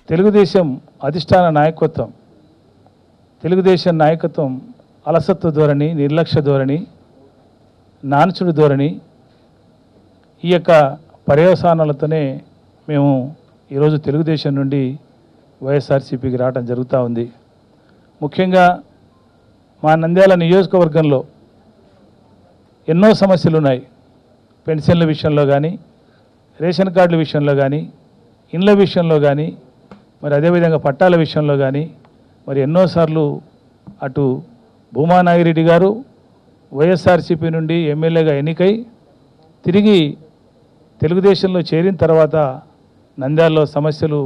తెలుగుదేశం అధిష్టాన నాయకత్వం తెలుగుదేశం నాయకత్వం అలసత్వ ధోరణి, నిర్లక్ష్య ధోరణి, నాన్చుడు ధోరణి ఈ యొక్క పర్యవసానాలతోనే మేము ఈరోజు తెలుగుదేశం నుండి వైఎస్ఆర్సీపీకి రావడం జరుగుతూ ఉంది. ముఖ్యంగా మా నంద్యాల నియోజకవర్గంలో ఎన్నో సమస్యలు ఉన్నాయి. పెన్షన్ల విషయంలో కానీ, రేషన్ కార్డుల విషయంలో కానీ, ఇండ్ల విషయంలో కానీ, మరి అదేవిధంగా పట్టాల విషయంలో కానీ మరి ఎన్నోసార్లు అటు భూమా నాగిరెడ్డి గారు వైఎస్ఆర్సీపీ నుండి ఎమ్మెల్యేగా ఎన్నికై తిరిగి తెలుగుదేశంలో చేరిన తర్వాత నంద్యాలలో సమస్యలు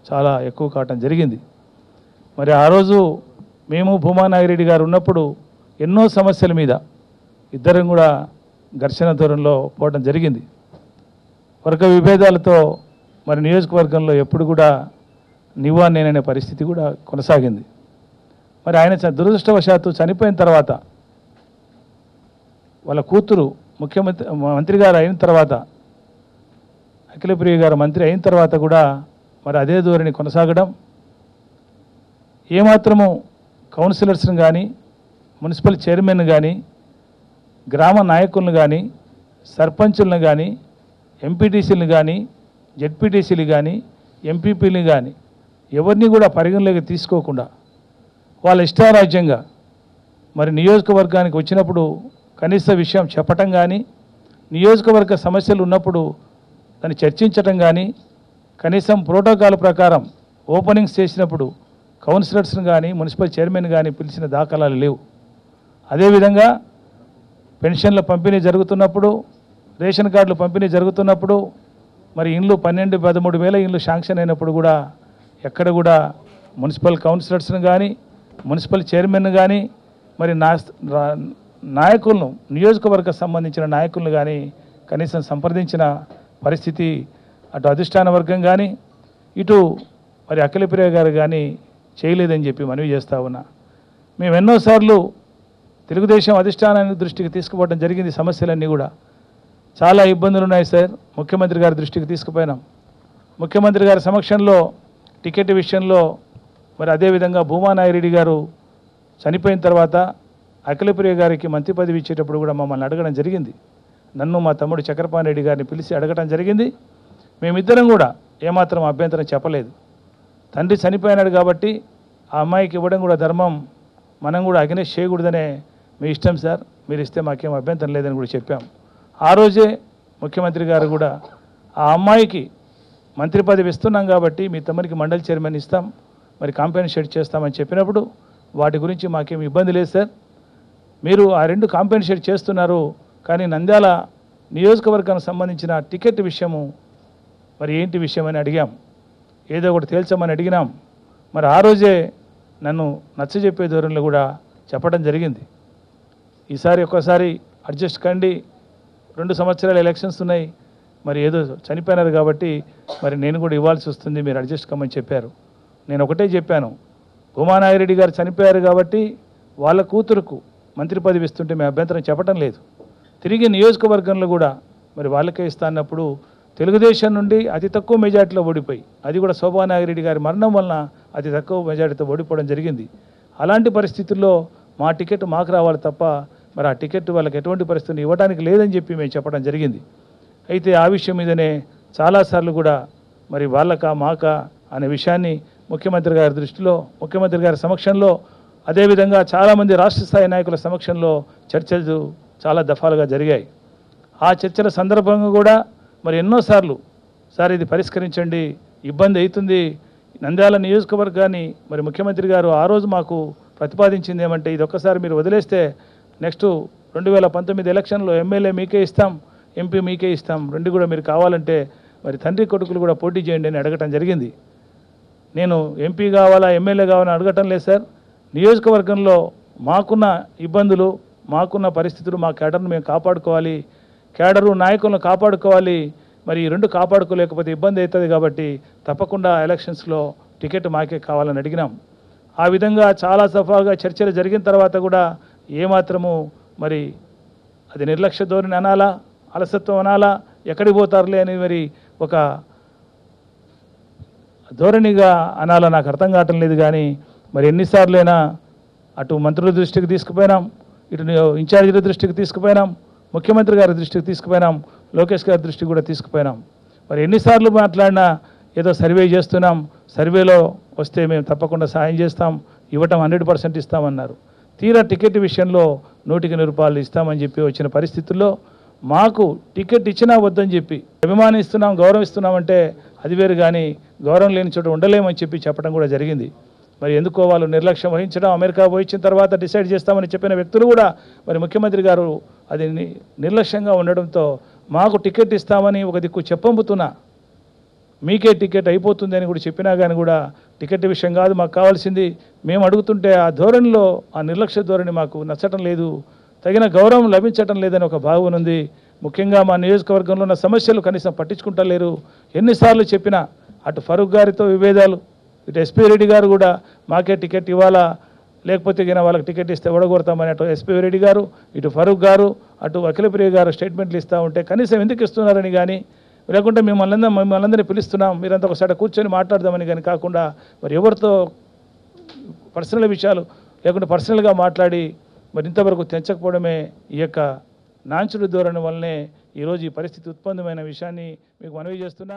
చాలా ఎక్కువ కావటం జరిగింది. మరి ఆ రోజు మేము భూమా నాగిరెడ్డి గారు ఉన్నప్పుడు ఎన్నో సమస్యల మీద ఇద్దరం కూడా ఘర్షణ ధోరణిలో పోవడం జరిగింది. వర్గ విభేదాలతో మరి నియోజకవర్గంలో ఎప్పుడు కూడా నివ్వా నేననే పరిస్థితి కూడా కొనసాగింది. మరి ఆయన దురదృష్టవశాత్తు చనిపోయిన తర్వాత వాళ్ళ కూతురు మంత్రి గారు అయిన తర్వాత, అఖిలప్రియ గారు మంత్రి అయిన తర్వాత కూడా మరి అదే ధోరణి కొనసాగడం, ఏమాత్రము కౌన్సిలర్స్ని కానీ, మున్సిపల్ చైర్మన్ కానీ, గ్రామ నాయకులను కానీ, సర్పంచులను కానీ, ఎంపీటీసీలను కానీ, జెడ్పీటీసీలు కానీ, ఎంపీపీలు కానీ ఎవరిని కూడా పరిగణలోకి తీసుకోకుండా వాళ్ళ ఇష్టారాజ్యంగా మరి నియోజకవర్గానికి వచ్చినప్పుడు కనీస విషయం చెప్పటం కానీ, నియోజకవర్గ సమస్యలు ఉన్నప్పుడు దాన్ని చర్చించటం కానీ, కనీసం ప్రోటోకాల్ ప్రకారం ఓపెనింగ్స్ చేసినప్పుడు కౌన్సిలర్స్ని కానీ, మున్సిపల్ చైర్మన్ కానీ పిలిచిన దాఖలాలు లేవు. అదేవిధంగా పెన్షన్ల పంపిణీ జరుగుతున్నప్పుడు, రేషన్ కార్డులు పంపిణీ జరుగుతున్నప్పుడు మరి ఇండ్లు 12-13 వేల ఇండ్లు శాంక్షన్ అయినప్పుడు కూడా ఎక్కడ కూడా మున్సిపల్ కౌన్సిలర్స్ని కానీ, మున్సిపల్ చైర్మన్ కానీ, మరి నాయకులను, నియోజకవర్గ సంబంధించిన నాయకులను కానీ కనీసం సంప్రదించిన పరిస్థితి అటు అధిష్టాన వర్గం కానీ, ఇటు మరి అఖిలప్రియ గారు కానీ చేయలేదని చెప్పి మనవి చేస్తూ ఉన్నా. మేము ఎన్నోసార్లు తెలుగుదేశం అధిష్టానాన్ని దృష్టికి తీసుకుపోవడం జరిగింది. సమస్యలన్నీ కూడా చాలా ఇబ్బందులు ఉన్నాయి సార్, ముఖ్యమంత్రి గారి దృష్టికి తీసుకుపోయినాం. ముఖ్యమంత్రి గారి సమక్షంలో టికెట్ విషయంలో మరి అదేవిధంగా భూమా నాగిరెడ్డి గారు చనిపోయిన తర్వాత అఖిలప్రియ గారికి మంత్రి పదవి ఇచ్చేటప్పుడు కూడా మమ్మల్ని అడగడం జరిగింది. నన్ను మా తమ్ముడు చక్రపాణి రెడ్డి గారిని పిలిచి అడగడం జరిగింది. మేమిద్దరం కూడా ఏమాత్రం అభ్యంతరం చెప్పలేదు. తండ్రి చనిపోయినాడు కాబట్టి ఆ అమ్మాయికి ఇవ్వడం కూడా ధర్మం, మనం కూడా అగ్నేష్ చేయకూడదనే, మీ ఇష్టం సార్, మీరు ఇస్తే మాకేం అభ్యంతరం లేదని కూడా చెప్పాం. ఆ రోజే ముఖ్యమంత్రి గారు కూడా ఆ అమ్మాయికి మంత్రి పదవి ఇస్తున్నాం కాబట్టి మీ తమ్మునికి మండలి చైర్మన్ ఇస్తాం, మరి కాంపెన్సేట్ చేస్తామని చెప్పినప్పుడు వాటి గురించి మాకేం ఇబ్బంది లేదు సార్, మీరు ఆ 2 కాంపెన్సేట్ చేస్తున్నారు, కానీ నంద్యాల నియోజకవర్గానికి సంబంధించిన టికెట్ విషయము మరి ఏంటి విషయం అని అడిగాం. ఏదో ఒకటి తేల్చమని అడిగినాం. మరి ఆ రోజే నన్ను నచ్చజెప్పే ధోరణిలో కూడా చెప్పడం జరిగింది. ఈసారి ఒక్కసారి అడ్జస్ట్ కండి, 2 సంవత్సరాల ఎలక్షన్స్ ఉన్నాయి, మరి ఏదో చనిపోయినారు కాబట్టి మరి నేను కూడా ఇవ్వాల్సి వస్తుంది, మీరు అడ్జస్ట్ కమ్మని చెప్పారు. నేను ఒకటే చెప్పాను, భూమా నాగిరెడ్డి గారు చనిపోయారు కాబట్టి వాళ్ళ కూతురుకు మంత్రి పదవి ఇస్తుంటే మేము అభ్యంతరం చెప్పడం లేదు. తిరిగి నియోజకవర్గంలో కూడా మరి వాళ్ళకే ఇస్తా అన్నప్పుడు తెలుగుదేశం నుండి అతి తక్కువ మెజార్టీలో ఓడిపోయి, అది కూడా శోభా నాగిరెడ్డి గారి మరణం వలన అతి తక్కువ మెజార్టీతో ఓడిపోవడం జరిగింది. అలాంటి పరిస్థితుల్లో మా టికెట్ మాకు రావాలి తప్ప మరి ఆ టికెట్ వాళ్ళకి ఎటువంటి పరిస్థితిని ఇవ్వడానికి లేదని చెప్పి మేము చెప్పడం జరిగింది. అయితే ఆ విషయం మీదనే చాలాసార్లు కూడా మరి వాళ్ళకా మాకా అనే విషయాన్ని ముఖ్యమంత్రి గారి దృష్టిలో, ముఖ్యమంత్రి గారి సమక్షంలో, అదేవిధంగా చాలామంది రాష్ట్ర స్థాయి నాయకుల సమక్షంలో చర్చలు చాలా దఫాలుగా జరిగాయి. ఆ చర్చల సందర్భంగా కూడా మరి ఎన్నోసార్లు సార్ ఇది పరిష్కరించండి, ఇబ్బంది అవుతుంది, నంద్యాల నియోజకవర్గాన్ని మరి ముఖ్యమంత్రి గారు ఆ రోజు మాకు ప్రతిపాదించింది ఏమంటే, ఇది ఒక్కసారి మీరు వదిలేస్తే నెక్స్ట్ 2019 ఎలక్షన్లో ఎమ్మెల్యే మీకే ఇస్తాం, ఎంపీ మీకే ఇస్తాం, 2 కూడా మీరు కావాలంటే మరి తండ్రి కొడుకులు కూడా పోటీ చేయండి అని అడగటం జరిగింది. నేను ఎంపీ కావాలా, ఎమ్మెల్యే కావాలని అడగటం లేదు సార్, నియోజకవర్గంలో మాకున్న ఇబ్బందులు, మాకున్న పరిస్థితులు, మా కేడర్ను మేము కాపాడుకోవాలి, కేడరు నాయకులను కాపాడుకోవాలి, మరి ఈ 2 కాపాడుకోలేకపోతే ఇబ్బంది అవుతుంది కాబట్టి తప్పకుండా ఎలక్షన్స్లో టికెట్ మాకే కావాలని అడిగినాం. ఆ విధంగా చాలా సఫాగా చర్చలు జరిగిన తర్వాత కూడా ఏమాత్రము మరి అది నిర్లక్ష్య ధోరణి అనాలా, అలసత్వం అనాలా, ఎక్కడికి పోతారులే అని మరి ఒక ధోరణిగా అనాలో నాకు అర్థం కావటం లేదు. కానీ మరి ఎన్నిసార్లైనా అటు మంత్రుల దృష్టికి తీసుకుపోయినాం, ఇటు ఇన్ఛార్జీల దృష్టికి తీసుకుపోయినాం, ముఖ్యమంత్రి గారి దృష్టికి తీసుకుపోయినాం, లోకేష్ గారి దృష్టికి కూడా తీసుకుపోయినాం. మరి ఎన్నిసార్లు మాట్లాడినా ఏదో సర్వే చేస్తున్నాం, సర్వేలో వస్తే మేము తప్పకుండా సాయం చేస్తాం, ఇవ్వటం 100% ఇస్తామన్నారు. తీరా టికెట్ విషయంలో 100కి రూపాయలు ఇస్తామని చెప్పి వచ్చిన పరిస్థితుల్లో మాకు టికెట్ ఇచ్చినా వద్దని చెప్పి అభిమానిస్తున్నాం, గౌరవిస్తున్నామంటే అది వేరు, కానీ గౌరవం లేని చోట ఉండలేమని చెప్పడం కూడా జరిగింది. మరి ఎందుకో వాళ్ళు నిర్లక్ష్యం వహించడం, అమెరికా పోయించిన తర్వాత డిసైడ్ చేస్తామని చెప్పిన వ్యక్తులు కూడా మరి ముఖ్యమంత్రి గారు అది నిర్లక్ష్యంగా ఉండడంతో మాకు టికెట్ ఇస్తామని ఒక దిక్కు చెప్పంపుతున్నా, మీకే టికెట్ అయిపోతుంది అని కూడా చెప్పినా కానీ కూడా టికెట్ విషయం కాదు మాకు కావాల్సింది, మేము అడుగుతుంటే ఆ ధోరణిలో ఆ నిర్లక్ష్య ధోరణి మాకు నచ్చటం లేదు, తగిన గౌరవం లభించటం లేదని ఒక భావన ఉంది. ముఖ్యంగా మా నియోజకవర్గంలో ఉన్న సమస్యలు కనీసం పట్టించుకుంటలేరు. ఎన్నిసార్లు చెప్పినా అటు ఫరూక్ గారితో విభేదాలు, ఇటు ఎస్పీ రెడ్డి గారు కూడా మాకే టికెట్ ఇవ్వాలా, లేకపోతే గిన వాళ్ళకి టికెట్ ఇస్తే ఓడగొడతామని అటు ఎస్పీ రెడ్డి గారు, ఇటు ఫరూక్ గారు, అటు అఖిలప్రియ గారు స్టేట్మెంట్లు ఇస్తూ ఉంటే కనీసం ఎందుకు ఇస్తున్నారని కానీ, లేకుంటే మిమ్మల్ని పిలుస్తున్నాం మీరంతా ఒకసారి కూర్చొని మాట్లాడదామని కానీ కాకుండా మరి ఎవరితో పర్సనల్ విషయాలు లేకుంటే పర్సనల్గా మాట్లాడి మరి ఇంతవరకు తెంచకపోవడమే ఈ యొక్క నాంచుడు ధోరణి వల్లనే ఈరోజు ఈ పరిస్థితి ఉత్పన్నమైన విషయాన్ని మీకు మనవి చేస్తున్నా.